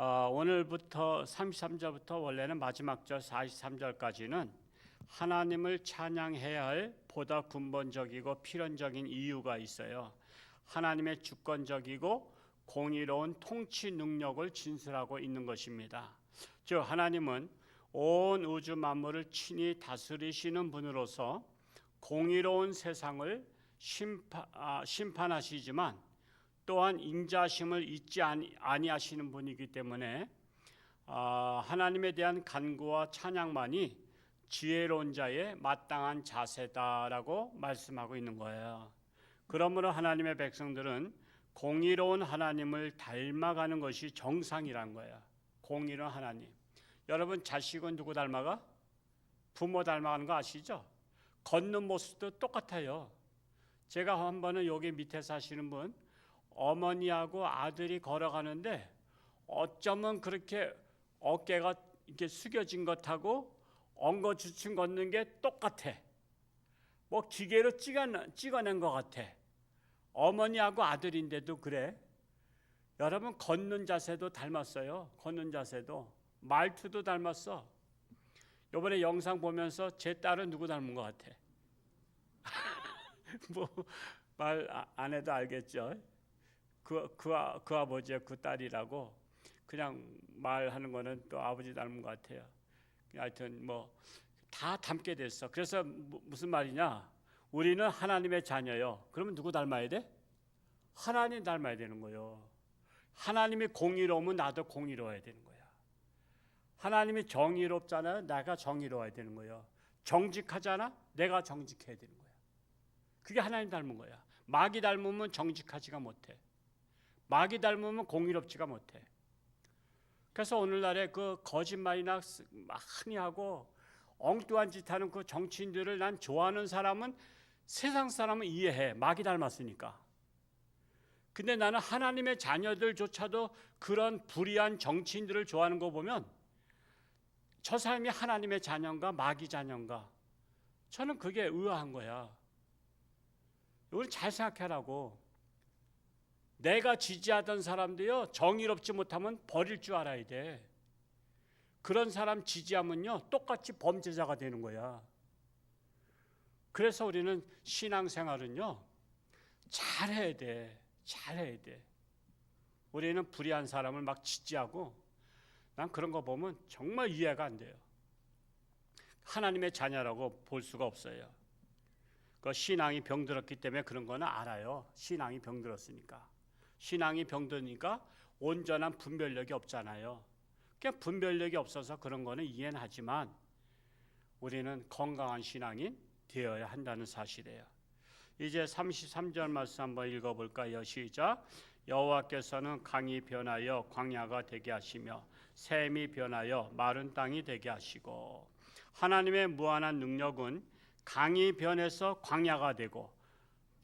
오늘부터 33절부터 원래는 마지막 절 43절까지는 하나님을 찬양해야 할 보다 근본적이고 필연적인 이유가 있어요. 하나님의 주권적이고 공의로운 통치 능력을 진술하고 있는 것입니다. 즉 하나님은 온 우주 만물을 친히 다스리시는 분으로서 공의로운 세상을 심판하시지만 또한 인자심을 잊지 아니하시는 분이기 때문에 하나님에 대한 간구와 찬양만이 지혜로운 자의 마땅한 자세다라고 말씀하고 있는 거예요. 그러므로 하나님의 백성들은 공의로운 하나님을 닮아가는 것이 정상이란 거예요. 공의로운 하나님. 여러분 자식은 누구 닮아가? 부모 닮아가는 거 아시죠? 걷는 모습도 똑같아요. 제가 한 번은 여기 밑에 사시는 분 어머니하고 아들이 걸어가는데 어쩌면 그렇게 어깨가 이렇게 숙여진 것하고 엉거주춤 걷는 게 똑같아. 뭐 기계로 찍어낸 것 같아. 어머니하고 아들인데도 그래. 여러분 걷는 자세도 닮았어요. 걷는 자세도 말투도 닮았어. 이번에 영상 보면서 제 딸은 누구 닮은 것 같아? 뭐 말 안 해도 알겠죠. 그 아버지의 그 딸이라고 그냥 말하는 거는 또 아버지 닮은 것 같아요. 하여튼 뭐 다 닮게 됐어. 그래서 무슨 말이냐? 우리는 하나님의 자녀요. 그러면 누구 닮아야 돼? 하나님 닮아야 되는 거예요. 하나님이 공의로우면 나도 공의로워야 되는 거야. 하나님이 정의롭잖아요. 내가 정의로워야 되는 거예요. 정직하잖아. 내가 정직해야 되는 거야. 그게 하나님 닮은 거야. 마귀 닮으면 정직하지가 못해. 마귀 닮으면 공의롭지가 못해. 그래서 오늘날에 그 거짓말이나 많이 하고 엉뚱한 짓 하는 그 정치인들을 난 좋아하는 사람은 세상 사람은 이해해. 마귀 닮았으니까. 근데 나는 하나님의 자녀들조차도 그런 불의한 정치인들을 좋아하는 거 보면 저 사람이 하나님의 자녀인가 마귀 자녀인가? 저는 그게 의아한 거야. 이걸 잘 생각하라고. 내가 지지하던 사람도요 정의롭지 못하면 버릴 줄 알아야 돼. 그런 사람 지지하면요 똑같이 범죄자가 되는 거야. 그래서 우리는 신앙생활은요 잘해야 돼. 잘해야 돼. 우리는 불의한 사람을 막 지지하고 난 그런 거 보면 정말 이해가 안 돼요. 하나님의 자녀라고 볼 수가 없어요. 그 신앙이 병들었기 때문에 그런 거는 알아요. 신앙이 병들었으니까. 신앙이 병드니까 온전한 분별력이 없잖아요. 그냥 분별력이 없어서 그런 거는 이해는 하지만 우리는 건강한 신앙이 되어야 한다는 사실이에요. 이제 33절 말씀 한번 읽어볼까요? 시작. 여호와께서는 강이 변하여 광야가 되게 하시며 샘이 변하여 마른 땅이 되게 하시고. 하나님의 무한한 능력은 강이 변해서 광야가 되고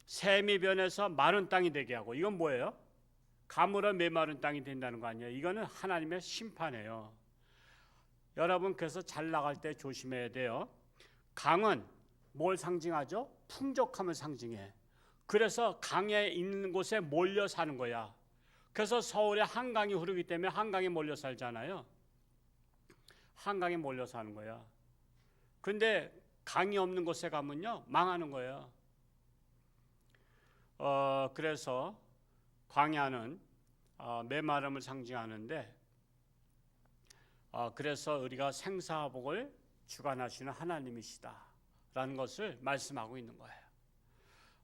샘이 변해서 마른 땅이 되게 하고. 이건 뭐예요? 가물어 메마른 땅이 된다는 거 아니에요. 이거는 하나님의 심판이에요. 여러분 그래서 잘 나갈 때 조심해야 돼요. 강은 뭘 상징하죠? 풍족함을 상징해. 그래서 강에 있는 곳에 몰려 사는 거야. 그래서 서울에 한강이 흐르기 때문에 한강에 몰려 살잖아요. 한강에 몰려 사는 거야. 근데 강이 없는 곳에 가면요 망하는 거예요. 그래서 광야는 메마름을 상징하는데 그래서 우리가 생사복을 주관하시는 하나님이시다라는 것을 말씀하고 있는 거예요.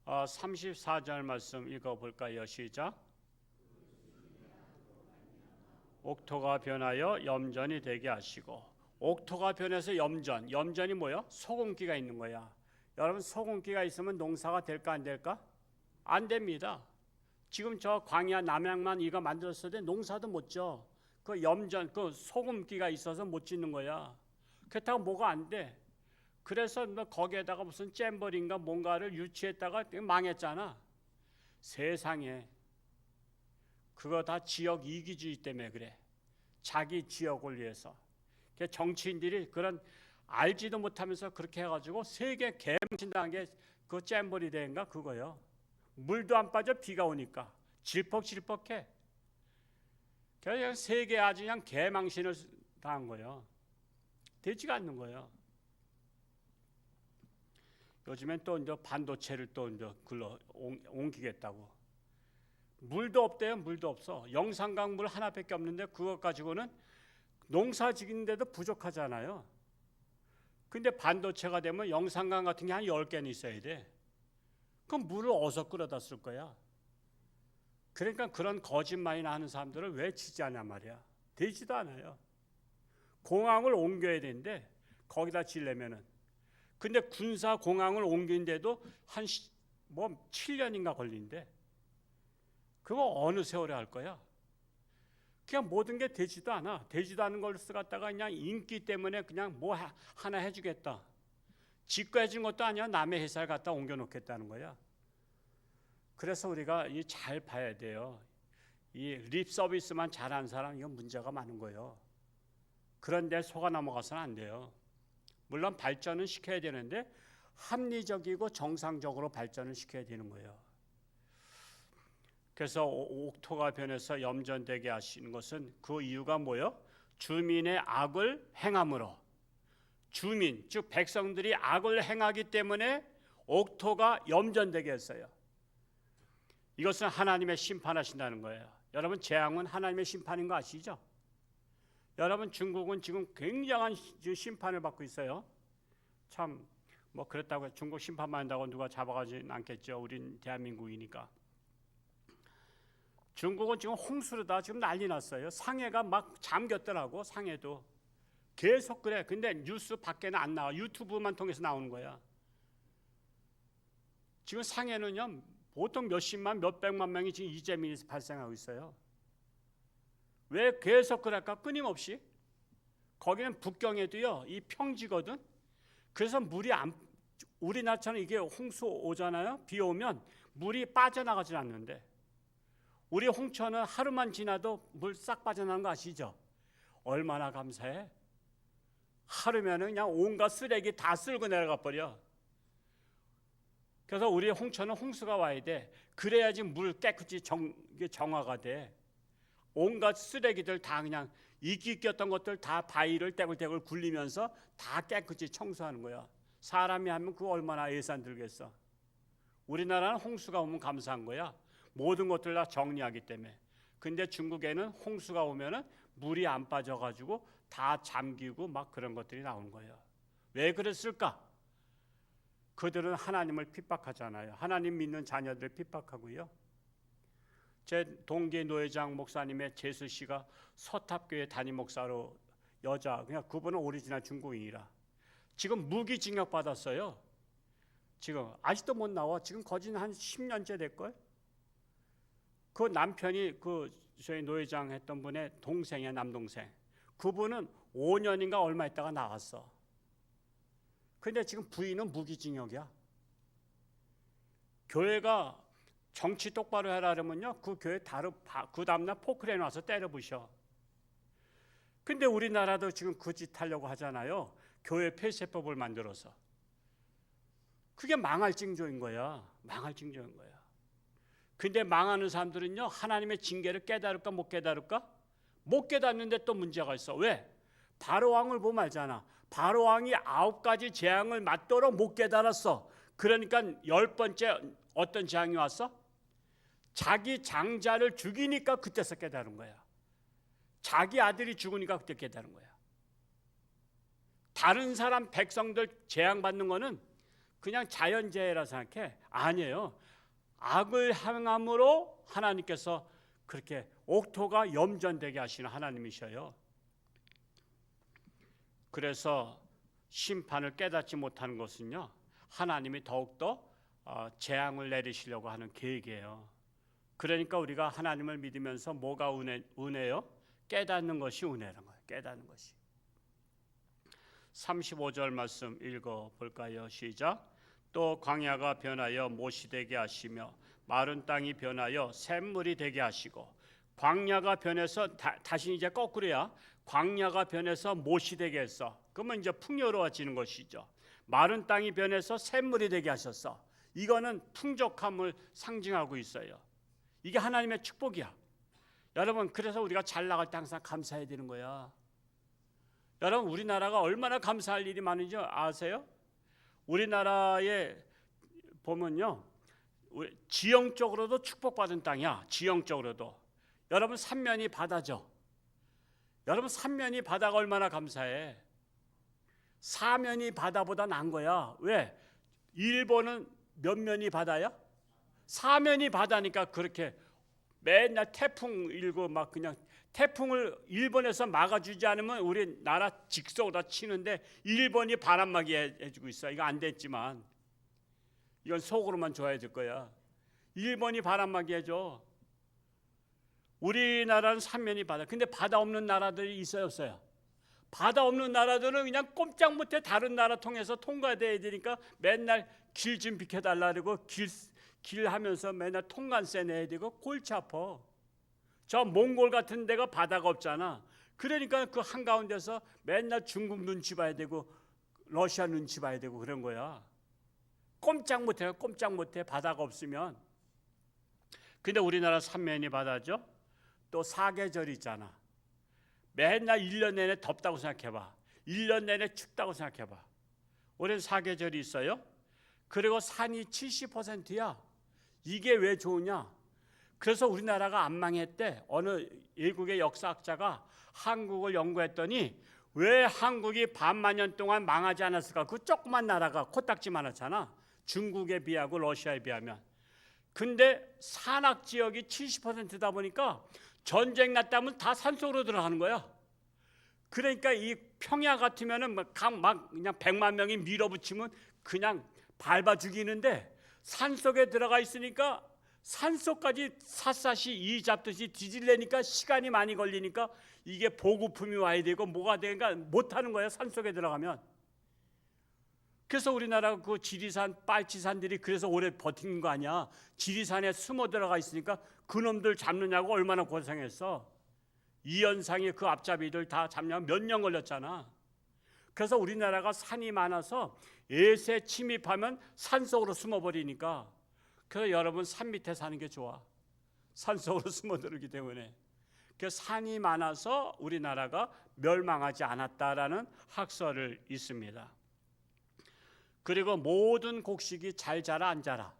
34절 말씀 읽어볼까요? 시작. 옥토가 변하여 염전이 되게 하시고. 옥토가 변해서 염전이 뭐예요? 소금기가 있는 거야. 여러분 소금기가 있으면 농사가 될까 안 될까? 안 됩니다. 지금 저 광야 남양만 이거 만들었을 때 농사도 못 져. 그 염전, 그 소금기가 있어서 못 짓는 거야. 그렇다고 뭐가 안 돼. 그래서 너 거기에다가 무슨 잼버린가 뭔가를 유치했다가 망했잖아. 세상에 그거 다 지역 이기주의 때문에 그래. 자기 지역을 위해서. 정치인들이 그런 알지도 못하면서 그렇게 해가지고 세계 개망신당한 게 그 잼버리 대회인가 그거요. 물도 안 빠져 비가 오니까 질퍽질퍽해. 그냥 세계 아주 그냥 개망신을 당한 거예요. 되지가 않는 거예요. 요즘엔 또 이제 반도체를 또 이제 옮기겠다고. 물도 없대요. 물도 없어. 영산강 물 하나밖에 없는데 그것 가지고는 농사 짓는데도 부족하잖아요. 근데 반도체가 되면 영산강 같은 게 한 10개는 있어야 돼. 그럼 물을 어디서 끌어다 쓸 거야? 그러니까 그런 거짓말이나 하는 사람들을 왜 치지 않냐 말이야. 되지도 않아요. 공항을 옮겨야 되는데 거기다 지려면은. 근데 군사 공항을 옮기는데도 한 7년인가 걸린대. 그거 어느 세월에 할 거야? 그냥 모든 게 되지도 않아. 되지도 않은 걸 갖다가 그냥 인기 때문에 그냥 뭐 하나 해주겠다. 지가 해준 것도 아니야. 남의 회사를 갖다 옮겨놓겠다는 거야. 그래서 우리가 잘 봐야 돼요. 이 립 서비스만 잘하는 사람 이건 문제가 많은 거예요. 그런데 속아 넘어가서는 안 돼요. 물론 발전은 시켜야 되는데 합리적이고 정상적으로 발전을 시켜야 되는 거예요. 그래서 옥토가 변해서 염전되게 하시는 것은 그 이유가 뭐예요? 주민의 악을 행함으로. 주민, 즉 백성들이 악을 행하기 때문에 옥토가 염전되게 했어요. 이것은 하나님의 심판하신다는 거예요. 여러분, 재앙은 하나님의 심판인 거 아시죠? 여러분, 중국은 지금 굉장한 심판을 받고 있어요. 참 뭐 그렇다고 중국 심판받는다고 누가 잡아가지는 않겠죠. 우린 대한민국이니까. 중국은 지금 홍수로다 지금 난리 났어요. 상해가 막 잠겼더라고. 상해도 계속 그래. 근데 뉴스 밖에는 안 나와. 유튜브만 통해서 나오는 거야. 지금 상해는요 보통 몇십만 몇백만 명이 지금 이재민에서 발생하고 있어요. 왜 계속 그럴까? 끊임없이. 거기는 북경에도요 이 평지거든. 그래서 물이 우리나라처럼 이게 홍수 오잖아요. 비 오면 물이 빠져나가질 않는데 우리 홍천은 하루만 지나도 물 싹 빠져나가는 거 아시죠? 얼마나 감사해? 하루면은 그냥 온갖 쓰레기 다 쓸고 내려가 버려. 그래서 우리 홍천은 홍수가 와야 돼. 그래야지 물 깨끗이 정화가 돼. 온갖 쓰레기들 다 그냥 이끼 꼈던 것들 다 바위를 떼굴떼굴 굴리면서 다 깨끗이 청소하는 거야. 사람이 하면 그거 얼마나 예산 들겠어. 우리나라는 홍수가 오면 감사한 거야. 모든 것들 다 정리하기 때문에. 근데 중국에는 홍수가 오면은 물이 안 빠져가지고 다 잠기고 막 그런 것들이 나오는 거예요. 왜 그랬을까? 그들은 하나님을 핍박하잖아요. 하나님 믿는 자녀들을 핍박하고요. 제 동기 노회장 목사님의 재수 씨가 서탑교회 담임 목사로 여자, 그냥 그분은 오리지널 중국인이라 지금 무기징역 받았어요. 지금 아직도 못 나와. 지금 거진 한 10년째 될걸. 그 남편이 그 저희 노회장 했던 분의 동생이야, 남동생. 그분은 5년인가 얼마 있다가 나왔어. 근데 지금 부인은 무기징역이야. 교회가 정치 똑바로 해라 그러면요 그 교회 그 다음날 포크레인 와서 때려 부셔. 근데 우리나라도 지금 그 짓 하려고 하잖아요. 교회 폐쇄법을 만들어서. 그게 망할 징조인 거야. 망할 징조인 거야. 근데 망하는 사람들은요 하나님의 징계를 깨달을까 못 깨달을까? 못 깨닫는데 또 문제가 있어. 왜? 바로왕을 보면 알잖아. 바로왕이 9가지 재앙을 맞도록 못 깨달았어. 그러니까 10번째 어떤 재앙이 왔어? 자기 장자를 죽이니까 그때서 깨달은 거야. 자기 아들이 죽으니까 그때 깨달은 거야. 다른 사람 백성들 재앙 받는 거는 그냥 자연재해라 생각해. 아니에요. 악을 행함으로 하나님께서 그렇게 옥토가 염전되게 하시는 하나님이셔요. 그래서 심판을 깨닫지 못하는 것은요 하나님이 더욱더 재앙을 내리시려고 하는 계획이에요. 그러니까 우리가 하나님을 믿으면서 뭐가 은혜요? 깨닫는 것이 은혜라는 거예요. 깨닫는 것이. 35절 말씀 읽어볼까요? 시작. 또 광야가 변하여 못이 되게 하시며 마른 땅이 변하여 샘물이 되게 하시고. 광야가 변해서 다시 이제 거꾸로야. 광야가 변해서 못이 되게 했어. 그러면 이제 풍요로워지는 것이죠. 마른 땅이 변해서 샘물이 되게 하셨어. 이거는 풍족함을 상징하고 있어요. 이게 하나님의 축복이야. 여러분, 그래서 우리가 잘 나갈 때 항상 감사해야 되는 거야. 여러분, 우리나라가 얼마나 감사할 일이 많은지 아세요? 우리나라에 보면요, 지형적으로도 축복받은 땅이야. 지형적으로도. 여러분, 삼면이 바다죠. 여러분, 삼면이 바다가 얼마나 감사해. 사면이 바다보다 난 거야. 왜? 일본은 몇 면이 바다야? 사면이 바다니까 그렇게 맨날 태풍 일고 막 그냥 태풍을 일본에서 막아주지 않으면 우리나라 직속으로 치는데 일본이 바람막이 해주고 있어. 이거 안 됐지만 이건 속으로만 좋아해 줄 거야. 일본이 바람막이 해줘. 우리나라는 삼면이 바다. 근데 바다 없는 나라들이 있어요, 없어요? 바다 없는 나라들은 그냥 꼼짝 못해 다른 나라 통해서 통과돼야 되니까 맨날 길 좀 비켜달라 그러고 길 하면서 맨날 통관세 내야 되고 골치 아파. 저 몽골 같은 데가 바다가 없잖아. 그러니까 그 한가운데서 맨날 중국 눈치 봐야 되고 러시아 눈치 봐야 되고 그런 거야. 꼼짝 못해 바다가 없으면. 근데 우리나라 삼면이 바다죠. 또 사계절이 있잖아. 맨날 1년 내내 덥다고 생각해봐. 1년 내내 춥다고 생각해봐. 올해는 사계절이 있어요. 그리고 산이 70%야. 이게 왜 좋으냐? 그래서 우리나라가 안 망했대. 어느 외국의 역사학자가 한국을 연구했더니 왜 한국이 반만 년 동안 망하지 않았을까? 그 조그만 나라가 코딱지 많았잖아. 중국에 비하고 러시아에 비하면. 근데 산악 지역이 70%다 보니까 전쟁 났다면 다 산속으로 들어가는 거야. 그러니까 이 평야 같으면은 막 그냥 100만 명이 밀어붙이면 그냥 밟아 죽이는데 산속에 들어가 있으니까 산속까지 샅샅이 이 잡듯이 뒤질래니까 시간이 많이 걸리니까 이게 보급품이 와야 되고 뭐가 되니까 못하는 거야, 산속에 들어가면. 그래서 우리나라 그 지리산, 빨치산들이 그래서 오래 버틴 거 아니야. 지리산에 숨어 들어가 있으니까 그놈들 잡느냐고 얼마나 고생했어. 이현상이 그 앞잡이들 다 잡냐고 몇 년 걸렸잖아. 그래서 우리나라가 산이 많아서 예세 침입하면 산속으로 숨어버리니까. 그래서 여러분 산 밑에 사는 게 좋아. 산속으로 숨어들기 때문에. 그래서 산이 많아서 우리나라가 멸망하지 않았다라는 학설을 있습니다. 그리고 모든 곡식이 잘 자라 안 자라.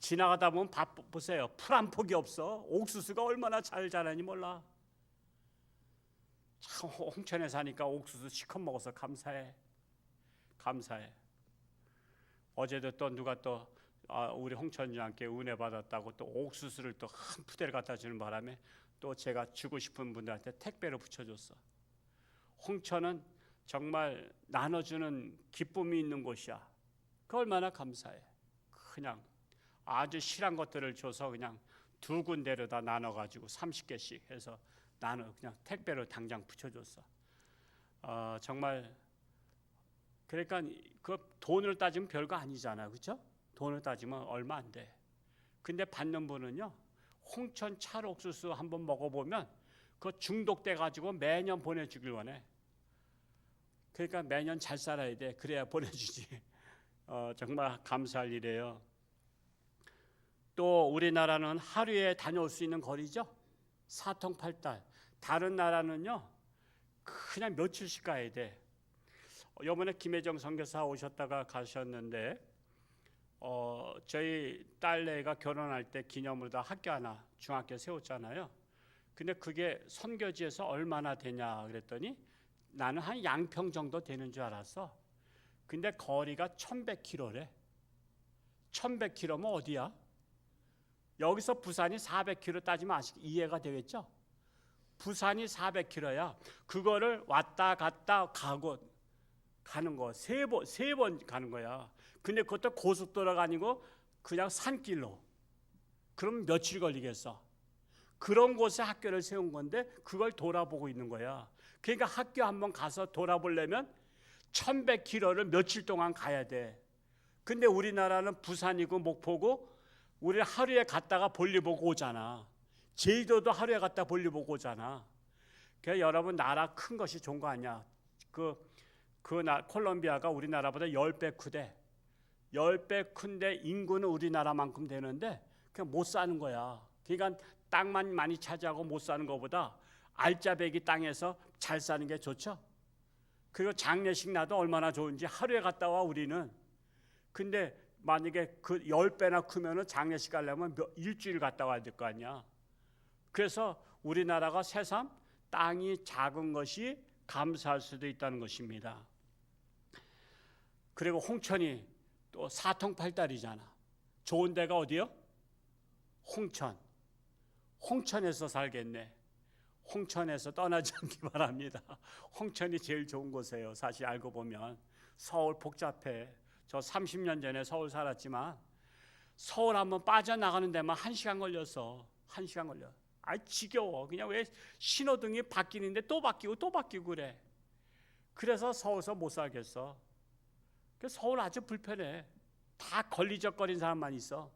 지나가다 보면 보세요. 풀 한 폭이 없어. 옥수수가 얼마나 잘 자라니 몰라. 참 홍천에 사니까 옥수수 시컷 먹어서 감사해. 어제도 또 누가 또 우리 홍천주님께 은혜 받았다고 또 옥수수를 또 한 푸대를 갖다 주는 바람에 또 제가 주고 싶은 분들한테 택배로 붙여줬어. 홍천은 정말 나눠주는 기쁨이 있는 곳이야. 그 얼마나 감사해. 그냥 아주 실한 것들을 줘서 그냥 두 군데로 다 나눠가지고 30개씩 해서 그냥 택배로 당장 붙여줬어. 정말 그러니까 그 돈을 따지면 별거 아니잖아, 그렇죠? 돈을 따지면 얼마 안 돼. 근데 받는 분은요, 홍천 찰옥수수 한번 먹어보면 그 중독돼 가지고 매년 보내주길 원해. 그러니까 매년 잘 살아야 돼. 그래야 보내주지. 정말 감사할 일이에요. 또 우리나라는 하루에 다녀올 수 있는 거리죠. 사통팔달. 다른 나라는요, 그냥 며칠씩 가야 돼. 이번에 김혜정 선교사 오셨다가 가셨는데 저희 딸내가 결혼할 때 기념으로 다 학교 하나 중학교 세웠잖아요. 근데 그게 선교지에서 얼마나 되냐 그랬더니 나는 한 양평 정도 되는 줄 알았어. 근데 거리가 1100km래. 1100km면 어디야? 여기서 부산이 400km 따지면 이해가 되겠죠? 부산이 400km야. 그거를 왔다 갔다 가는 거 세 번 가는 거야. 근데 그것도 고속도로가 아니고 그냥 산길로. 그럼 며칠 걸리겠어? 그런 곳에 학교를 세운 건데 그걸 돌아보고 있는 거야. 그러니까 학교 한번 가서 돌아보려면 1100km를 며칠 동안 가야 돼. 근데 우리나라는 부산이고 목포고 우리 하루에 갔다가 볼일 보고 오잖아. 제주도도 하루에 갔다 볼일 보고 오잖아. 그러니까 여러분 나라 큰 것이 좋은 거 아니야. 콜롬비아가 우리나라보다 10배 크대. 10배 큰데 인구는 우리나라만큼 되는데 그냥 못 사는 거야. 그러니까 땅만 많이 차지하고 못 사는 것보다 알짜배기 땅에서 잘 사는 게 좋죠. 그리고 장례식 나도 얼마나 좋은지 하루에 갔다 와 우리는. 근데 만약에 그 10배나 크면은 장례식 가려면 일주일 갔다 와야 될 거 아니야. 그래서 우리나라가 새삼 땅이 작은 것이 감사할 수도 있다는 것입니다. 그리고 홍천이 또 사통팔달이잖아. 좋은 데가 어디요? 홍천. 홍천에서 살겠네. 홍천에서 떠나지 않기 바랍니다. 홍천이 제일 좋은 곳이에요. 사실 알고 보면 서울 복잡해. 저 30년 전에 서울 살았지만 서울 한번 빠져나가는 데만 1시간 걸렸어. 1시간 걸려. 지겨워. 그냥 왜 신호등이 바뀌는데 또 바뀌고 또 바뀌고 그래. 그래서 서울서 못 살겠어. 서울 아주 불편해. 다 걸리적거린 사람만 있어.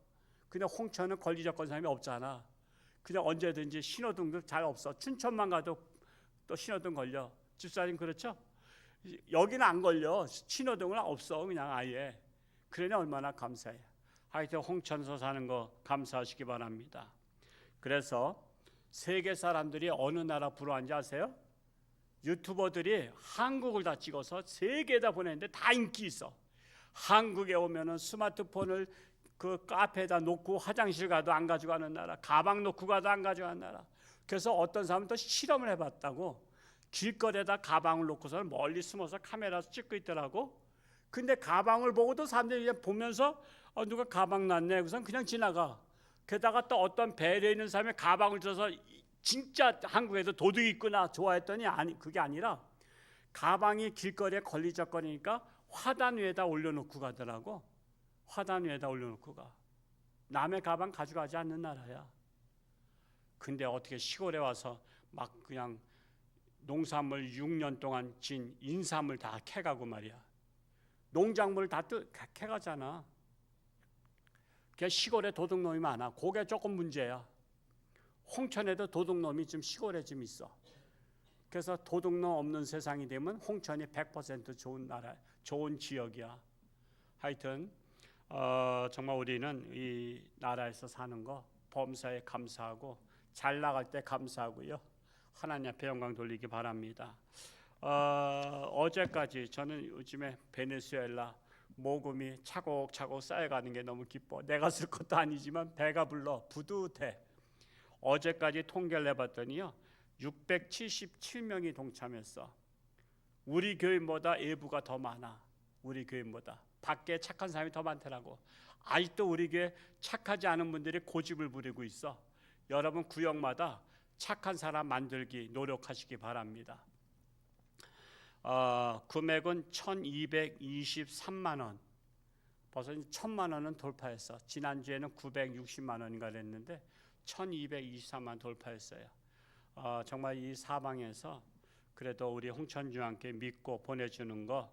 근데 홍천은 걸리적거린 사람이 없잖아. 그냥 언제든지 신호등도 잘 없어. 춘천만 가도 또 신호등 걸려. 집사님 그렇죠? 여기는 안 걸려. 신호등은 없어. 그냥 아예. 그러니 얼마나 감사해. 하여튼 홍천서 사는 거 감사하시기 바랍니다. 그래서 세계 사람들이 어느 나라 부러워하는지 아세요? 유튜버들이 한국을 다 찍어서 세계에다 보내는데 다 인기 있어. 한국에 오면은 스마트폰을 그 카페에다 놓고 화장실 가도 안 가져가는 나라, 가방 놓고 가도 안 가져가는 나라. 그래서 어떤 사람은 또 실험을 해봤다고. 길거리에다 가방을 놓고서 멀리 숨어서 카메라 찍고 있더라고. 근데 가방을 보고도 사람들이 그냥 보면서 누가 가방 놨네. 그냥 지나가. 게다가 또 어떤 배려 있는 사람이 가방을 들어서 진짜 한국에도 도둑이 있구나 좋아했더니 그게 아니라 가방이 길거리에 걸리적거리니까 화단 위에다 올려놓고 가더라고. 화단 위에다 올려놓고 가. 남의 가방 가져가지 않는 나라야. 근데 어떻게 시골에 와서 막 그냥 농산물 6년 동안 진 인삼을 다 캐가고 말이야. 농작물을 다 캐가잖아. 그게 시골에 도둑놈이 많아. 그게 조금 문제야. 홍천에도 도둑놈이 좀 시골에 좀 있어. 그래서 도둑놈 없는 세상이 되면 홍천이 100% 좋은 나라, 좋은 지역이야. 하여튼 정말 우리는 이 나라에서 사는 거 범사에 감사하고 잘 나갈 때 감사하고요. 하나님 앞에 영광 돌리기 바랍니다. 어제까지 저는 요즘에 베네수엘라 모금이 차곡차곡 쌓여가는 게 너무 기뻐. 내가 쓸 것도 아니지만 배가 불러 부듯해. 어제까지 통계를 내봤더니요 677명이 동참했어. 우리 교인보다 예부가 더 많아. 우리 교인보다 밖에 착한 사람이 더 많더라고. 아직도 우리 교회 착하지 않은 분들이 고집을 부리고 있어. 여러분 구역마다 착한 사람 만들기 노력하시기 바랍니다. 금액은 1223만 원. 벌써 1000만 원은 돌파했어. 지난주에는 960만 원인가 됐는데 1223만 원 돌파했어요. 정말 이 사방에서 그래도 우리 홍천중앙교회 믿고 보내주는 거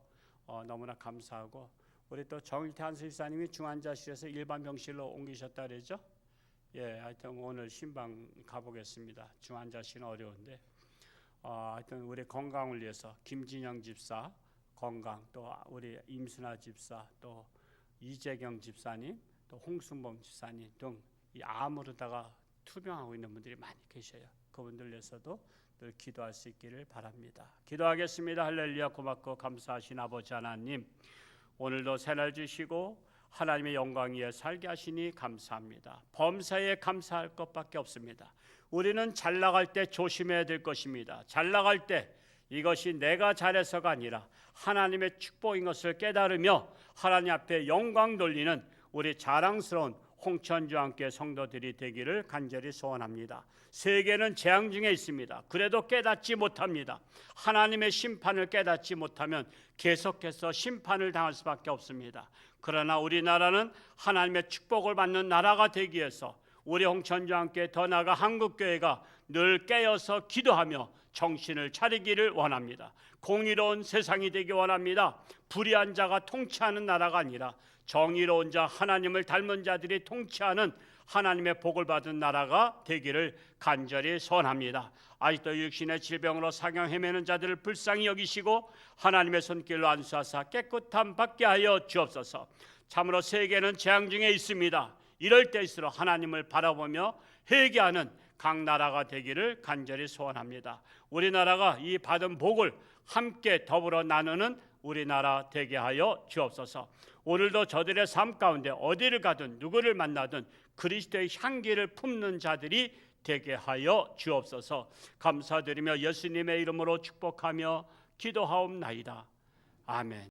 너무나 감사하고, 우리 또 정일태 한수집사님이 중환자실에서 일반 병실로 옮기셨다 그러죠. 예, 하여튼 오늘 신방 가보겠습니다. 중환자실은 어려운데 하여튼 우리 건강을 위해서 김진영 집사 건강, 또 우리 임순아 집사, 또 이재경 집사님, 또 홍순범 집사님 등 이 암으로다가 투병하고 있는 분들이 많이 계셔요. 그분들 위해서도 늘 기도할 수 있기를 바랍니다. 기도하겠습니다. 할렐루야. 고맙고 감사하신 아버지 하나님, 오늘도 새날 주시고 하나님의 영광 위에 살게 하시니 감사합니다. 범사에 감사할 것밖에 없습니다. 우리는 잘 나갈 때 조심해야 될 것입니다. 잘 나갈 때 이것이 내가 잘해서가 아니라 하나님의 축복인 것을 깨달으며 하나님 앞에 영광 돌리는 우리 자랑스러운 홍천중앙교회 성도들이 되기를 간절히 소원합니다. 세계는 재앙 중에 있습니다. 그래도 깨닫지 못합니다. 하나님의 심판을 깨닫지 못하면 계속해서 심판을 당할 수밖에 없습니다. 그러나 우리나라는 하나님의 축복을 받는 나라가 되기 위해서 우리 홍천중앙교회 더 나아가 한국교회가 늘 깨어서 기도하며 정신을 차리기를 원합니다. 공의로운 세상이 되기 원합니다. 불의한 자가 통치하는 나라가 아니라 정의로운 자, 하나님을 닮은 자들이 통치하는 하나님의 복을 받은 나라가 되기를 간절히 소원합니다. 아직도 육신의 질병으로 사경 헤매는 자들을 불쌍히 여기시고 하나님의 손길로 안수하사 깨끗함 받게 하여 주옵소서. 참으로 세계는 재앙 중에 있습니다. 이럴 때일수록 하나님을 바라보며 회개하는 각 나라가 되기를 간절히 소원합니다. 우리나라가 이 받은 복을 함께 더불어 나누는 우리나라 되게 하여 주옵소서. 오늘도 저들의 삶 가운데 어디를 가든 누구를 만나든 그리스도의 향기를 품는 자들이 되게 하여 주옵소서. 감사드리며 예수님의 이름으로 축복하며 기도하옵나이다. 아멘.